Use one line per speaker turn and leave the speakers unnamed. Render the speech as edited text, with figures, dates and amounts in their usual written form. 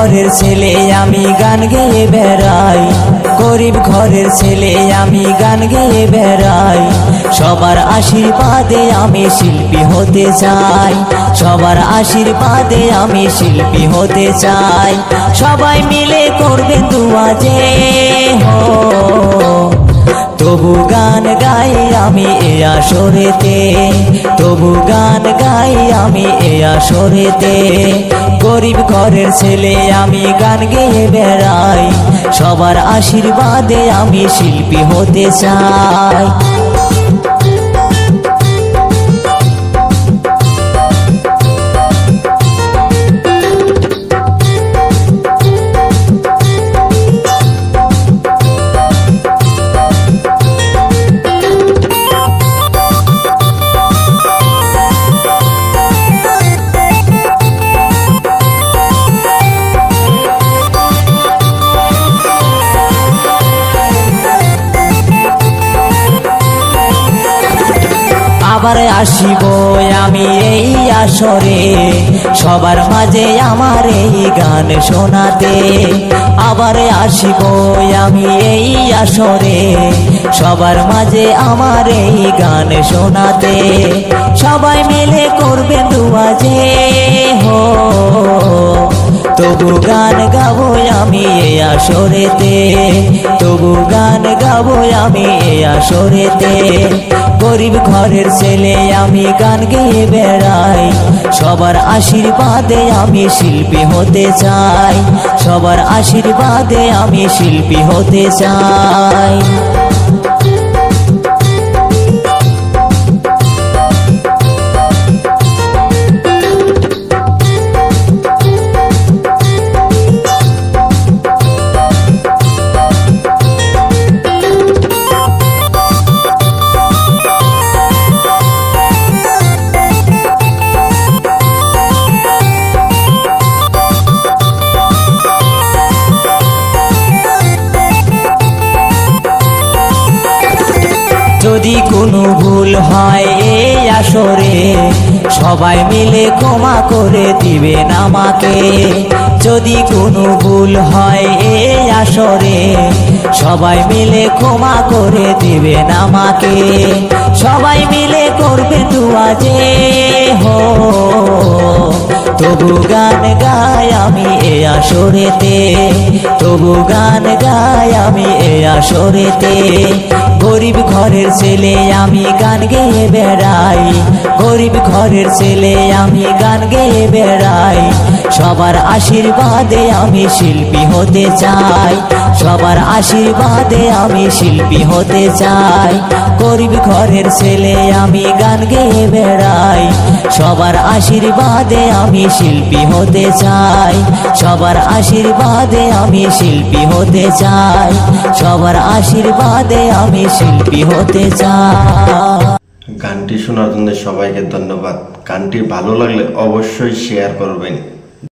ঘরের ছেলে আমি গান গেয়ে বেড়াই, গরিব ঘরের ছেলে আমি গান গেয়ে বেড়াই। সবার আশীর্বাদে আমি শিল্পী হতে চাই, সবার আশীর্বাদে আমি শিল্পী হতে চাই। সবাই মিলে করবেন দুয়া যে হো, তবু গান গাই আমি এ আসরেতে, তবু গান গাই আমি এ আসরেতে। গরিব ঘরের ছেলে আমি গান গেয়ে বেড়াই, সবার আশীর্বাদে আমি শিল্পী হতে চাই। আবার আসিব আমি এই আসরে, সবার মাঝে আমার এই গান শোনাতে। আবার আসিব আমি এই আসরে, সবার মাঝে আমার এই গান শোনাতে। সবাই মিলে করবেন দুয়া যে হো, তবু গান গাবো আমি এ আসরেতে, তবু গান গাবো আমি এ আসরেতে। গরিব ঘরের ছেলে আমি গান গেয়ে বেড়াই, সবার আশীর্বাদে আমি শিল্পী হতে চাই, সবার আশীর্বাদে আমি শিল্পী হতে চাই। যদি কোনো ভুল হয় এই আসরে, সবাই মিলে ক্ষমা করে দিবেন আমাকে। যদি কোনো ভুল হয় এই আসরে, সবাই মিলে ক্ষমা করে দিবেন আমাকে। সবাই মিলে করবে দুয়া যে হো, তবু গান গাই আমি এ আসরেতে, তবু গান গাই আমি এ আসরেতে। গরিব ঘরের ছেলে আমি গান গেয়ে বেড়াই, গরিব ঘরের ছেলে আমি গান গেয়ে বেড়াই। সবার আশীর্বাদে আমি শিল্পী হতে চাই, সবার আশীর্বাদে আমি শিল্পী হতে চাই। গরিব ঘরের ছেলে আমি গান গেয়ে বেড়াই, সবার আশীর্বাদে আমি শিল্পী হতে চাই, সবার আশীর্বাদে আমি শিল্পী হতে চাই, সবার আশীর্বাদে আমি শিল্পী হতে চাই।
গানটি শোনার জন্য সবাইকে ধন্যবাদ। গানটি ভালো লাগলে অবশ্যই শেয়ার করবেন।